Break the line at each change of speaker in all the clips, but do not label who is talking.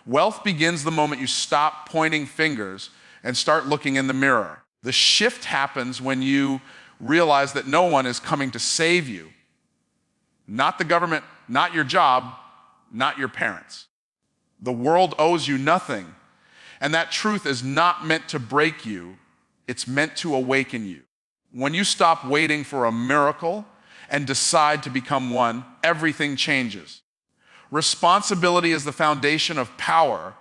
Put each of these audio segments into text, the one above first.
Wealth begins the moment you stop pointing fingers and start looking in the mirror. The shift happens when you realize that no one is coming to save you. Not the government, not your job, not your parents. The world owes you nothing, and that truth is not meant to break you, it's meant to awaken you. When you stop waiting for a miracle and decide to become one, everything changes. Responsibility is the foundation of power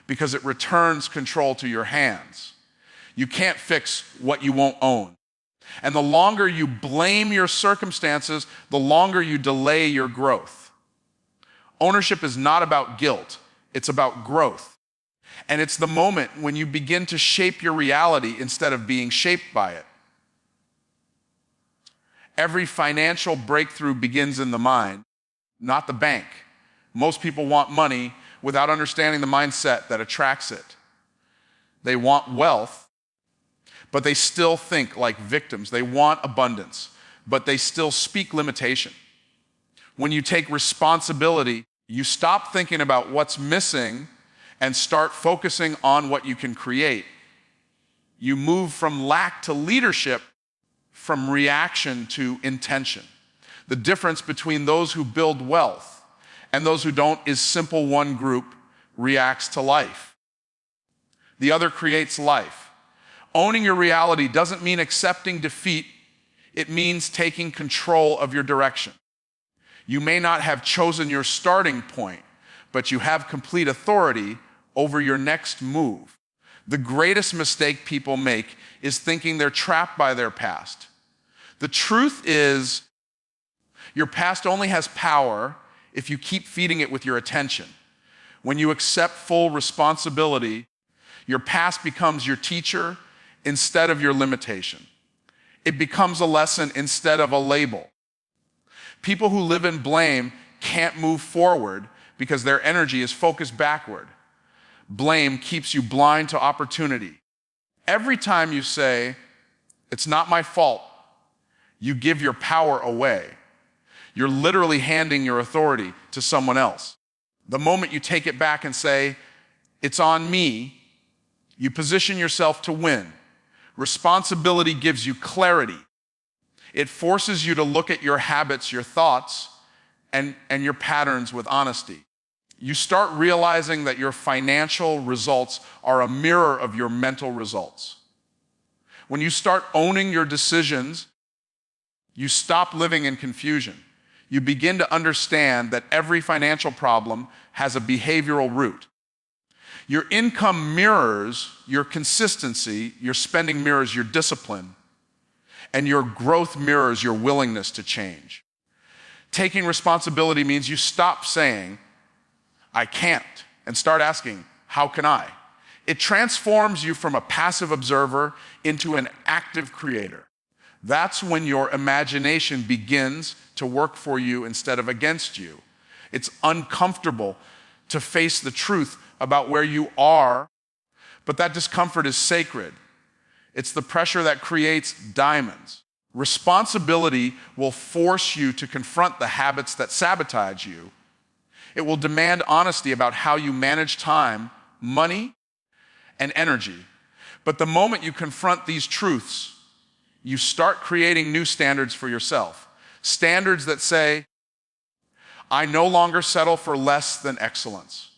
because it returns control to your hands. You can't fix what you won't own. And the longer you blame your circumstances, the longer you delay your growth. Ownership is not about guilt, it's about growth. And it's the moment when you begin to shape your reality instead of being shaped by it. Every financial breakthrough begins in the mind, not the bank. Most people want money without understanding the mindset that attracts it. They want wealth, but they still think like victims. They want abundance, but they still speak limitation. When you take responsibility, you stop thinking about what's missing and start focusing on what you can create. You move from lack to leadership, from reaction to intention. The difference between those who build wealth and those who don't is simple. One group reacts to life. The other creates life. Owning your reality doesn't mean accepting defeat. It means taking control of your direction. You may not have chosen your starting point, but you have complete authority over your next move. The greatest mistake people make is thinking they're trapped by their past. The truth is, your past only has power if you keep feeding it with your attention. When you accept full responsibility, your past becomes your teacher instead of your limitation. It becomes a lesson instead of a label. People who live in blame can't move forward because their energy is focused backward. Blame keeps you blind to opportunity. Every time you say, "It's not my fault," you give your power away. You're literally handing your authority to someone else. The moment you take it back and say, "It's on me," you position yourself to win. Responsibility gives you clarity. It forces you to look at your habits, your thoughts, and your patterns with honesty. You start realizing that your financial results are a mirror of your mental results. When you start owning your decisions, you stop living in confusion. You begin to understand that every financial problem has a behavioral root. Your income mirrors your consistency, your spending mirrors your discipline, and your growth mirrors your willingness to change. Taking responsibility means you stop saying, "I can't," and start asking, "How can I?" It transforms you from a passive observer into an active creator. That's when your imagination begins to work for you instead of against you. It's uncomfortable to face the truth about where you are, but that discomfort is sacred. It's the pressure that creates diamonds. Responsibility will force you to confront the habits that sabotage you. It will demand honesty about how you manage time, money, and energy. But the moment you confront these truths, you start creating new standards for yourself. Standards that say, "I no longer settle for less than excellence.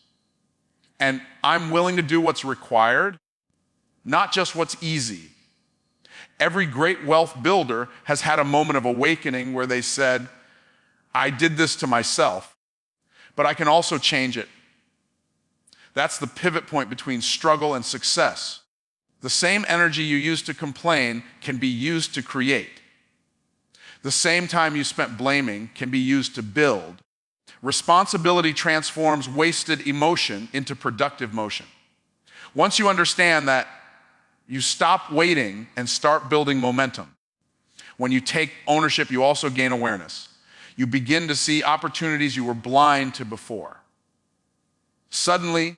And I'm willing to do what's required, not just what's easy." Every great wealth builder has had a moment of awakening where they said, "I did this to myself, but I can also change it." That's the pivot point between struggle and success. The same energy you use to complain can be used to create. The same time you spent blaming can be used to build. Responsibility transforms wasted emotion into productive motion. Once you understand that, you stop waiting and start building momentum. When you take ownership, you also gain awareness. You begin to see opportunities you were blind to before. Suddenly,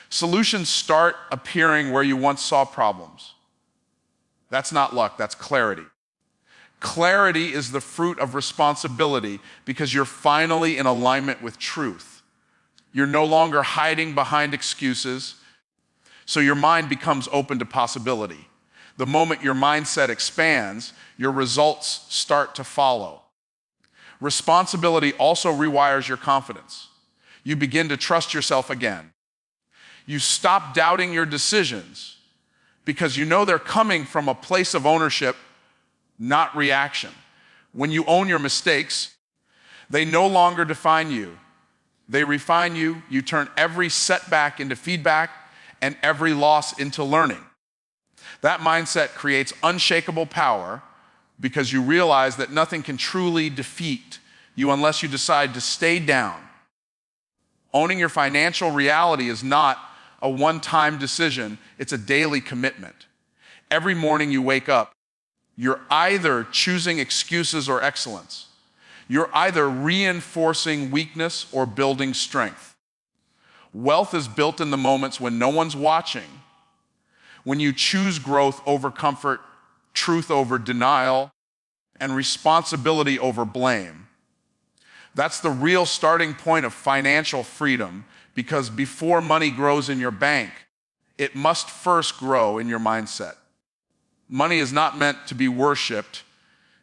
solutions start appearing where you once saw problems. That's not luck, that's clarity. Clarity is the fruit of responsibility because you're finally in alignment with truth. You're no longer hiding behind excuses, so your mind becomes open to possibility. The moment your mindset expands, your results start to follow. Responsibility also rewires your confidence. You begin to trust yourself again. You stop doubting your decisions because you know they're coming from a place of ownership, not reaction. When you own your mistakes, they no longer define you. They refine you. You turn every setback into feedback and every loss into learning. That mindset creates unshakable power because you realize that nothing can truly defeat you unless you decide to stay down. Owning your financial reality is not a one-time decision, it's a daily commitment. Every morning you wake up, you're either choosing excuses or excellence. You're either reinforcing weakness or building strength. Wealth is built in the moments when no one's watching, when you choose growth over comfort, truth over denial, and responsibility over blame. That's the real starting point of financial freedom, because before money grows in your bank, it must first grow in your mindset. Money is not meant to be worshiped,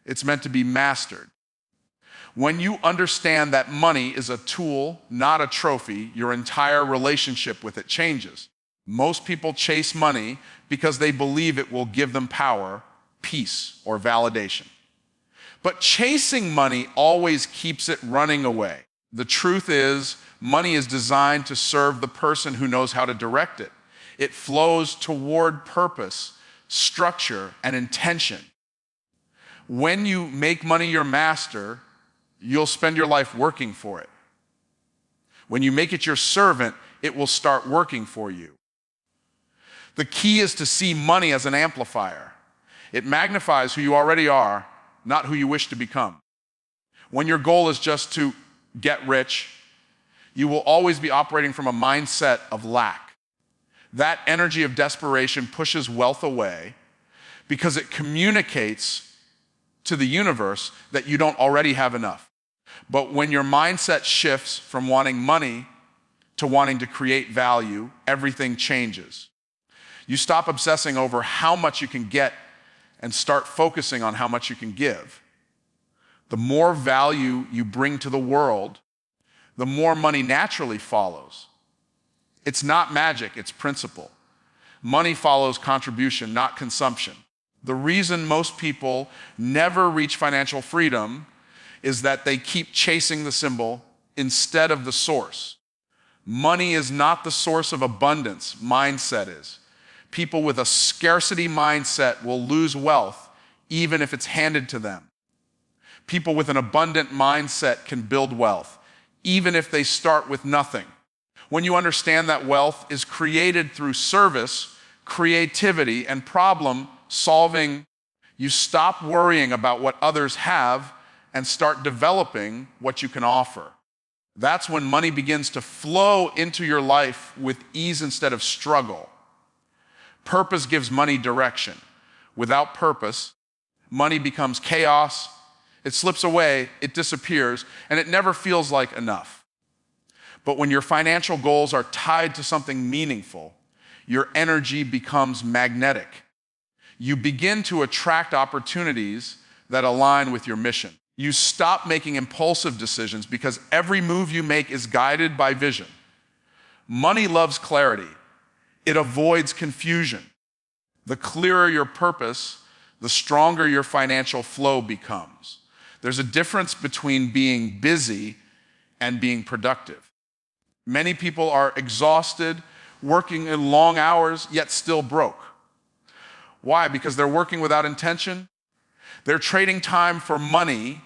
it's meant to be mastered. When you understand that money is a tool, not a trophy, your entire relationship with it changes. Most people chase money because they believe it will give them power, peace, or validation. But chasing money always keeps it running away. The truth is, money is designed to serve the person who knows how to direct it. It flows toward purpose, structure, and intention. When you make money your master, you'll spend your life working for it. When you make it your servant, it will start working for you. The key is to see money as an amplifier. It magnifies who you already are, not who you wish to become. When your goal is just to get rich, you will always be operating from a mindset of lack. That energy of desperation pushes wealth away because it communicates to the universe that you don't already have enough. But when your mindset shifts from wanting money to wanting to create value, everything changes. You stop obsessing over how much you can get and start focusing on how much you can give. The more value you bring to the world, the more money naturally follows. It's not magic, it's principle. Money follows contribution, not consumption. The reason most people never reach financial freedom is that they keep chasing the symbol instead of the source. Money is not the source of abundance, mindset is. People with a scarcity mindset will lose wealth even if it's handed to them. People with an abundant mindset can build wealth, even if they start with nothing. When you understand that wealth is created through service, creativity, and problem solving, you stop worrying about what others have and start developing what you can offer. That's when money begins to flow into your life with ease instead of struggle. Purpose gives money direction. Without purpose, money becomes chaos, it slips away, it disappears, and it never feels like enough. But when your financial goals are tied to something meaningful, your energy becomes magnetic. You begin to attract opportunities that align with your mission. You stop making impulsive decisions because every move you make is guided by vision. Money loves clarity. It avoids confusion. The clearer your purpose, the stronger your financial flow becomes. There's a difference between being busy and being productive. Many people are exhausted, working in long hours, yet still broke. Why? Because they're working without intention. They're trading time for money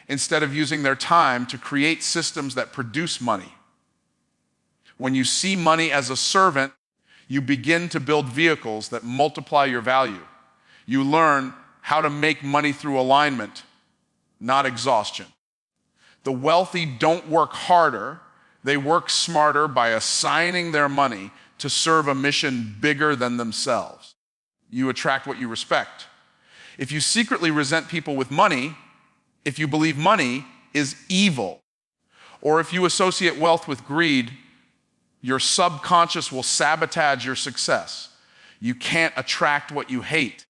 instead of using their time to create systems that produce money. When you see money as a servant, you begin to build vehicles that multiply your value. You learn how to make money through alignment, not exhaustion. The wealthy don't work harder, they work smarter by assigning their money to serve a mission bigger than themselves. You attract what you respect. If you secretly resent people with money, if you believe money is evil, or if you associate wealth with greed, Your subconscious will sabotage your success. You can't attract what you hate.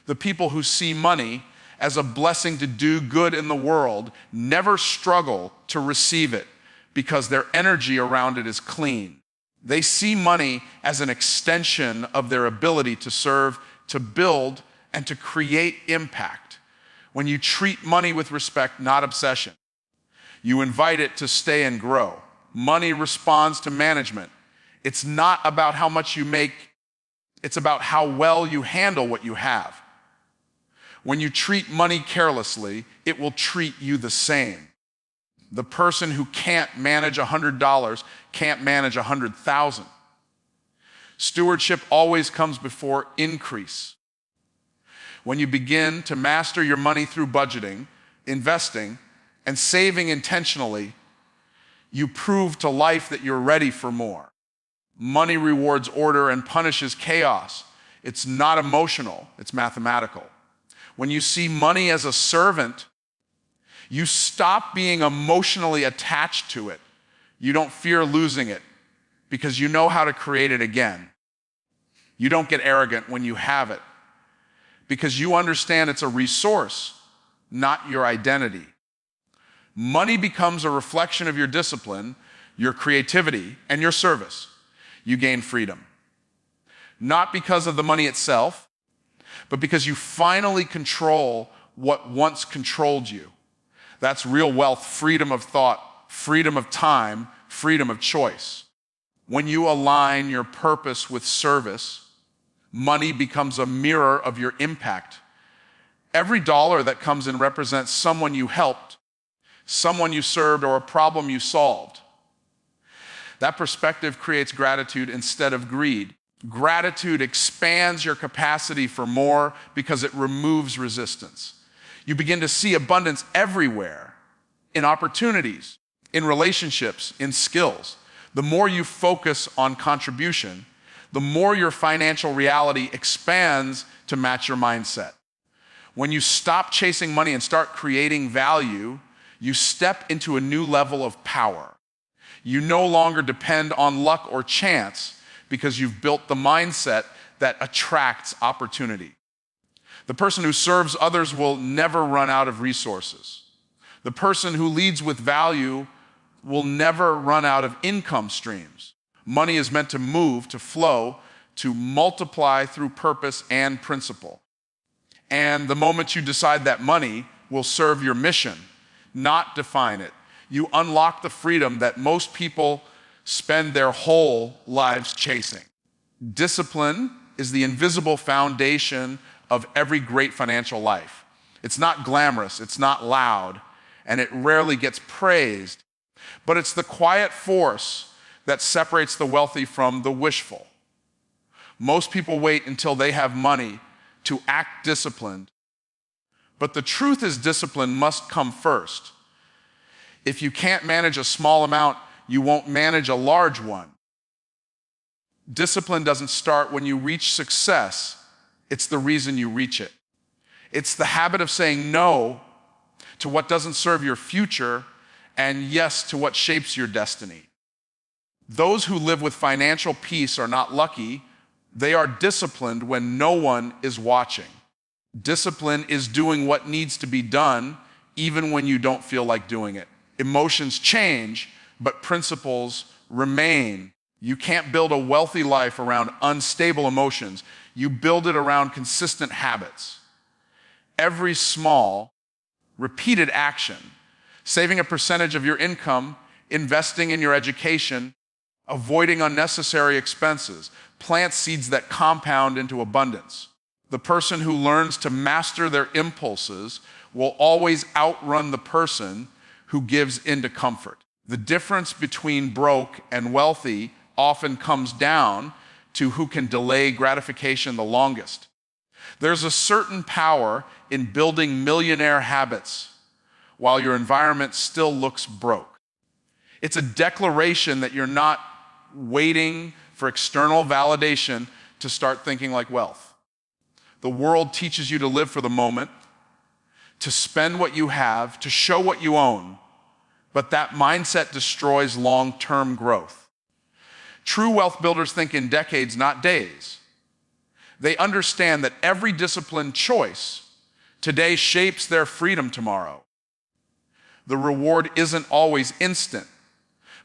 The people who see money as a blessing to do good in the world never struggle to receive it because their energy around it is clean. They see money as an extension of their ability to serve, to build, and to create impact. When you treat money with respect, not obsession, you invite it to stay and grow. Money responds to management. It's not about how much you make, it's about how well you handle what you have. When you treat money carelessly, it will treat you the same. The person who can't manage $100 can't manage 100,000. Stewardship always comes before increase. When you begin to master your money through budgeting, investing, and saving intentionally, you prove to life that you're ready for more. Money rewards order and punishes chaos. It's not emotional, it's mathematical. When you see money as a servant, you stop being emotionally attached to it. You don't fear losing it because you know how to create it again. You don't get arrogant when you have it because you understand it's a resource, not your identity. Money becomes a reflection of your discipline, your creativity, and your service. You gain freedom. Not because of the money itself, but because you finally control what once controlled you. That's real wealth, freedom of thought, freedom of time, freedom of choice. When you align your purpose with service, money becomes a mirror of your impact. Every dollar that comes in represents someone you helped, someone you served, or a problem you solved. That perspective creates gratitude instead of greed. Gratitude expands your capacity for more because it removes resistance. You begin to see abundance everywhere, in opportunities, in relationships, in skills. The more you focus on contribution, the more your financial reality expands to match your mindset. When you stop chasing money and start creating value, you step into a new level of power. You no longer depend on luck or chance because you've built the mindset that attracts opportunity. The person who serves others will never run out of resources. The person who leads with value will never run out of income streams. Money is meant to move, to flow, to multiply through purpose and principle. And the moment you decide that money will serve your mission, not define it, you unlock the freedom that most people spend their whole lives chasing. Discipline is the invisible foundation of every great financial life. It's not glamorous, it's not loud, and it rarely gets praised, but it's the quiet force that separates the wealthy from the wishful. Most people wait until they have money to act disciplined, but the truth is discipline must come first. If you can't manage a small amount, you won't manage a large one. Discipline doesn't start when you reach success. It's the reason you reach it. It's the habit of saying no to what doesn't serve your future and yes to what shapes your destiny. Those who live with financial peace are not lucky. They are disciplined when no one is watching. Discipline is doing what needs to be done even when you don't feel like doing it. Emotions change, but principles remain. You can't build a wealthy life around unstable emotions. You build it around consistent habits. Every small, repeated action, saving a percentage of your income, investing in your education, avoiding unnecessary expenses, plant seeds that compound into abundance. The person who learns to master their impulses will always outrun the person who gives into comfort. The difference between broke and wealthy often comes down to who can delay gratification the longest. There's a certain power in building millionaire habits while your environment still looks broke. It's a declaration that you're not waiting for external validation to start thinking like wealth. The world teaches you to live for the moment, to spend what you have, to show what you own, but that mindset destroys long-term growth. True wealth builders think in decades, not days. They understand that every disciplined choice today shapes their freedom tomorrow. The reward isn't always instant,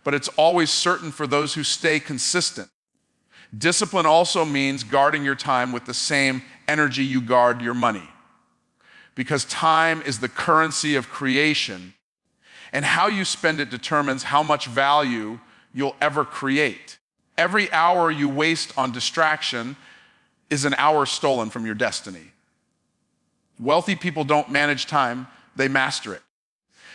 but it's always certain for those who stay consistent. Discipline also means guarding your time with the same energy you guard your money, because time is the currency of creation, and how you spend it determines how much value you'll ever create. Every hour you waste on distraction is an hour stolen from your destiny. Wealthy people don't manage time, they master it.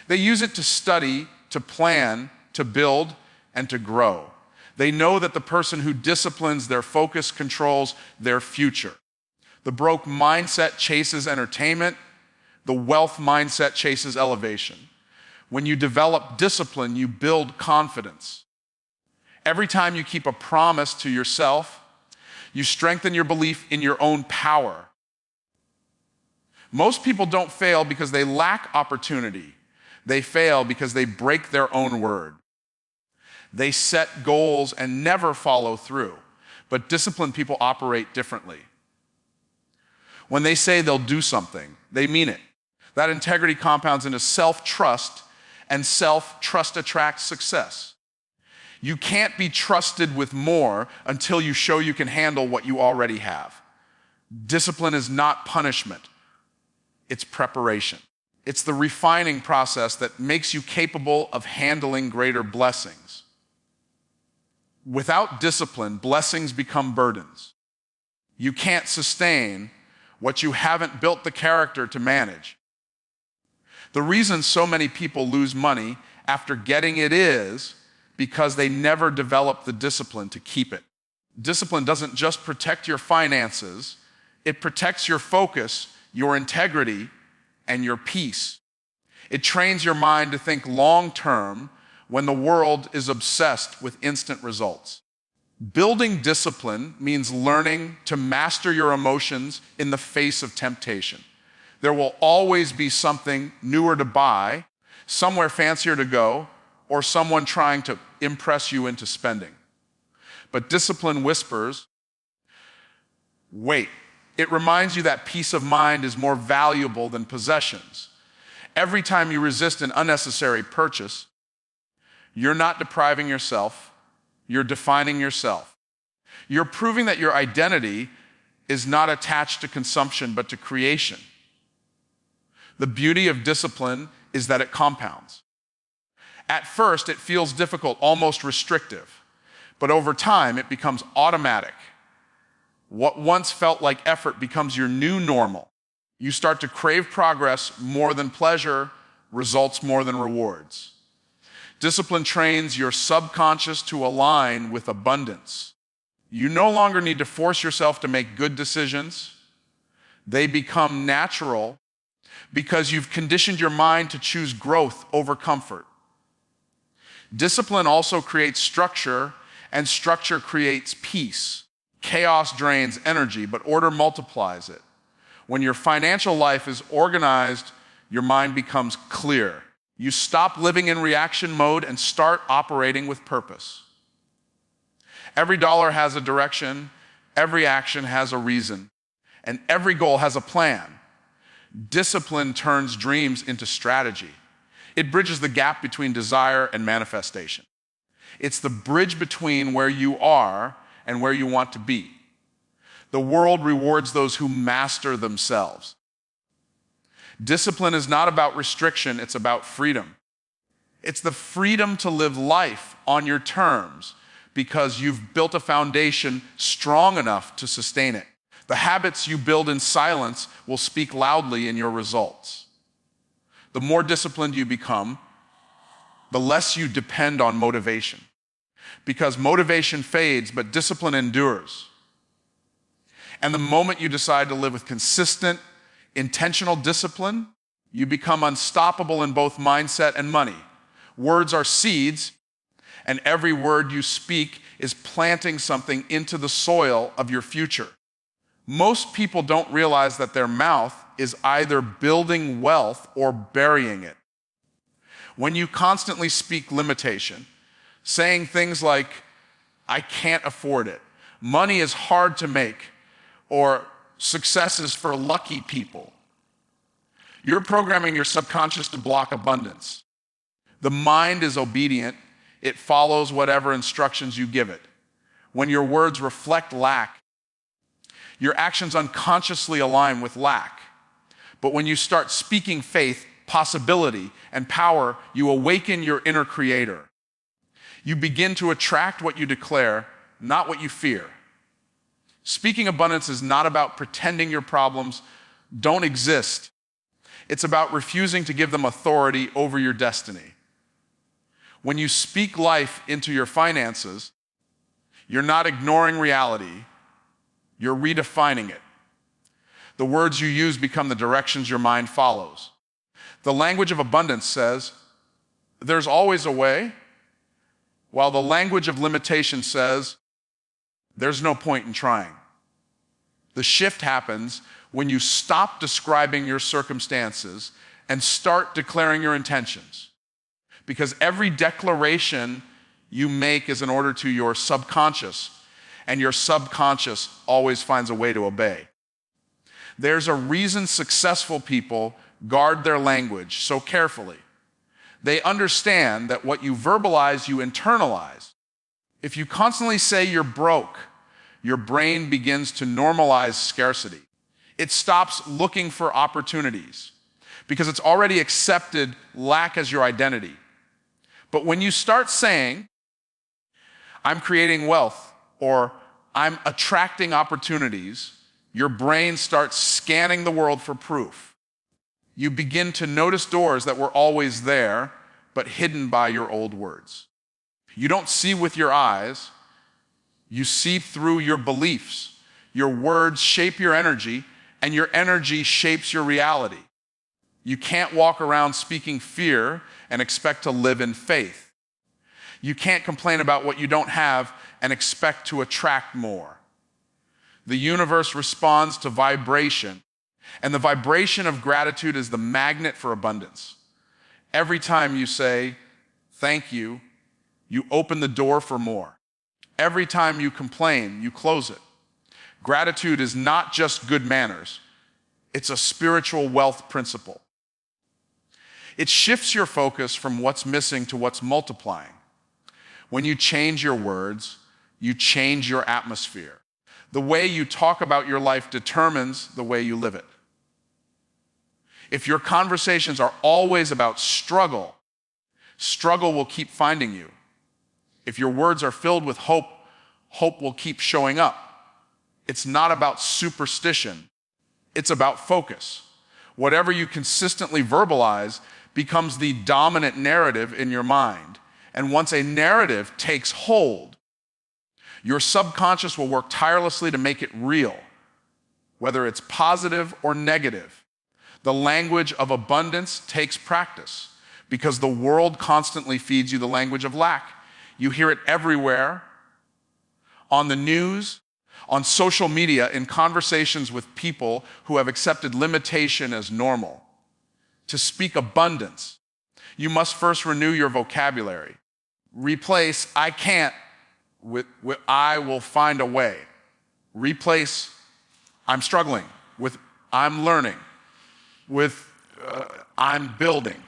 They use it to study, to plan, to build, and to grow. They know that the person who disciplines their focus controls their future. The broke mindset chases entertainment. The wealth mindset chases elevation. When you develop discipline, you build confidence. Every time you keep a promise to yourself, you strengthen your belief in your own power. Most people don't fail because they lack opportunity. They fail because they break their own word. They set goals and never follow through. But disciplined people operate differently. When they say they'll do something, they mean it. That integrity compounds into self-trust, and self-trust attracts success. You can't be trusted with more until you show you can handle what you already have. Discipline is not punishment. It's preparation. It's the refining process that makes you capable of handling greater blessings. Without discipline, blessings become burdens. You can't sustain what you haven't built the character to manage. The reason so many people lose money after getting it is because they never develop the discipline to keep it. Discipline doesn't just protect your finances, it protects your focus, your integrity, and your peace. It trains your mind to think long-term when the world is obsessed with instant results. Building discipline means learning to master your emotions in the face of temptation. There will always be something newer to buy, somewhere fancier to go, or someone trying to impress you into spending. But discipline whispers, wait. It reminds you that peace of mind is more valuable than possessions. Every time you resist an unnecessary purchase, you're not depriving yourself, you're defining yourself. You're proving that your identity is not attached to consumption, but to creation. The beauty of discipline is that it compounds. At first, it feels difficult, almost restrictive, but over time, it becomes automatic. What once felt like effort becomes your new normal. You start to crave progress more than pleasure, results more than rewards. Discipline trains your subconscious to align with abundance. You no longer need to force yourself to make good decisions. They become natural because you've conditioned your mind to choose growth over comfort. Discipline also creates structure, and structure creates peace. Chaos drains energy, but order multiplies it. When your financial life is organized, your mind becomes clear. You stop living in reaction mode and start operating with purpose. Every dollar has a direction, every action has a reason, and every goal has a plan. Discipline turns dreams into strategy. It bridges the gap between desire and manifestation. It's the bridge between where you are and where you want to be. The world rewards those who master themselves. Discipline is not about restriction, it's about freedom. It's the freedom to live life on your terms because you've built a foundation strong enough to sustain it. The habits you build in silence will speak loudly in your results. The more disciplined you become, the less you depend on motivation. Because motivation fades, but discipline endures. And the moment you decide to live with consistent, intentional discipline, you become unstoppable in both mindset and money. Words are seeds, and every word you speak is planting something into the soil of your future. Most people don't realize that their mouth is either building wealth or burying it. When you constantly speak limitation, saying things like, I can't afford it. Money is hard to make, or success is for lucky people. You're programming your subconscious to block abundance. The mind is obedient. It follows whatever instructions you give it. When your words reflect lack, your actions unconsciously align with lack. But when you start speaking faith, possibility, and power, you awaken your inner creator. You begin to attract what you declare, not what you fear. Speaking abundance is not about pretending your problems don't exist. It's about refusing to give them authority over your destiny. When you speak life into your finances, you're not ignoring reality, you're redefining it. The words you use become the directions your mind follows. The language of abundance says, there's always a way, while the language of limitation says, there's no point in trying. The shift happens when you stop describing your circumstances and start declaring your intentions. Because every declaration you make is an order to your subconscious, and your subconscious always finds a way to obey. There's a reason successful people guard their language so carefully. They understand that what you verbalize, you internalize. If you constantly say you're broke, your brain begins to normalize scarcity. It stops looking for opportunities because it's already accepted lack as your identity. But when you start saying, I'm creating wealth, or I'm attracting opportunities, your brain starts scanning the world for proof. You begin to notice doors that were always there, but hidden by your old words. You don't see with your eyes, you see through your beliefs. Your words shape your energy, and your energy shapes your reality. You can't walk around speaking fear and expect to live in faith. You can't complain about what you don't have and expect to attract more. The universe responds to vibration, and the vibration of gratitude is the magnet for abundance. Every time you say, thank you, you open the door for more. Every time you complain, you close it. Gratitude is not just good manners. It's a spiritual wealth principle. It shifts your focus from what's missing to what's multiplying. When you change your words, you change your atmosphere. The way you talk about your life determines the way you live it. If your conversations are always about struggle, struggle will keep finding you. If your words are filled with hope, hope will keep showing up. It's not about superstition. It's about focus. Whatever you consistently verbalize becomes the dominant narrative in your mind. And once a narrative takes hold, your subconscious will work tirelessly to make it real, whether it's positive or negative. The language of abundance takes practice because the world constantly feeds you the language of lack. You hear it everywhere, on the news, on social media, in conversations with people who have accepted limitation as normal. To speak abundance, you must first renew your vocabulary. Replace I can't with I will find a way. Replace I'm struggling with I'm learning, with I'm building.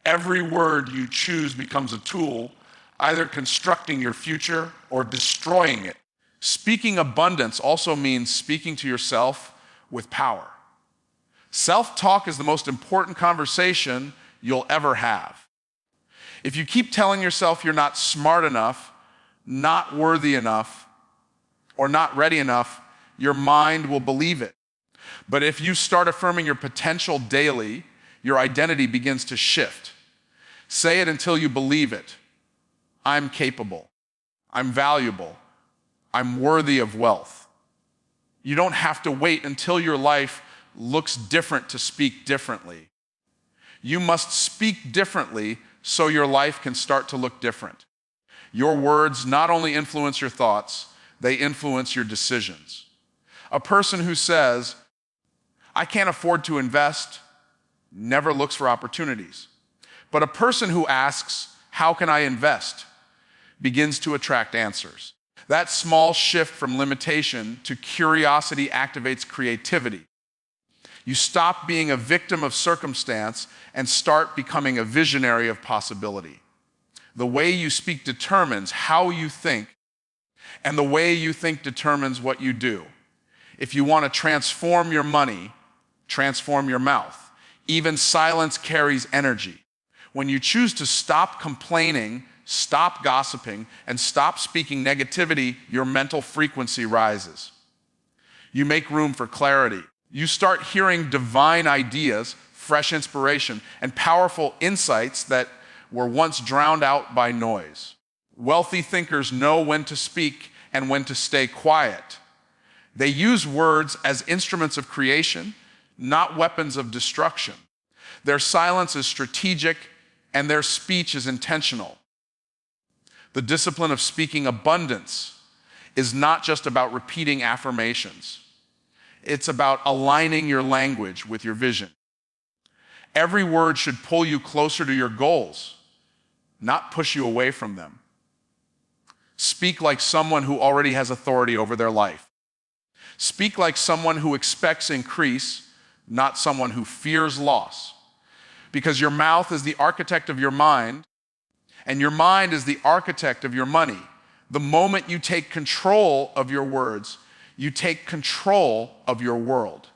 Every word you choose becomes a tool, either constructing your future or destroying it. Speaking abundance also means speaking to yourself with power. Self-talk is the most important conversation you'll ever have. If you keep telling yourself you're not smart enough, not worthy enough, or not ready enough, your mind will believe it. But if you start affirming your potential daily, your identity begins to shift. Say it until you believe it. I'm capable. I'm valuable. I'm worthy of wealth. You don't have to wait until your life looks different to speak differently. You must speak differently so your life can start to look different. Your words not only influence your thoughts, they influence your decisions. A person who says, I can't afford to invest, never looks for opportunities. But a person who asks, how can I invest, begins to attract answers. That small shift from limitation to curiosity activates creativity. You stop being a victim of circumstance and start becoming a visionary of possibility. The way you speak determines how you think, and the way you think determines what you do. If you want to transform your money, transform your mouth. Even silence carries energy. When you choose to stop complaining, stop gossiping, and stop speaking negativity, your mental frequency rises. You make room for clarity. You start hearing divine ideas, fresh inspiration, and powerful insights that were once drowned out by noise. Wealthy thinkers know when to speak and when to stay quiet. They use words as instruments of creation, not weapons of destruction. Their silence is strategic and their speech is intentional. The discipline of speaking abundance is not just about repeating affirmations. It's about aligning your language with your vision. Every word should pull you closer to your goals, not push you away from them. Speak like someone who already has authority over their life. Speak like someone who expects increase, not someone who fears loss. Because your mouth is the architect of your mind, and your mind is the architect of your money. The moment you take control of your words, you take control of your world.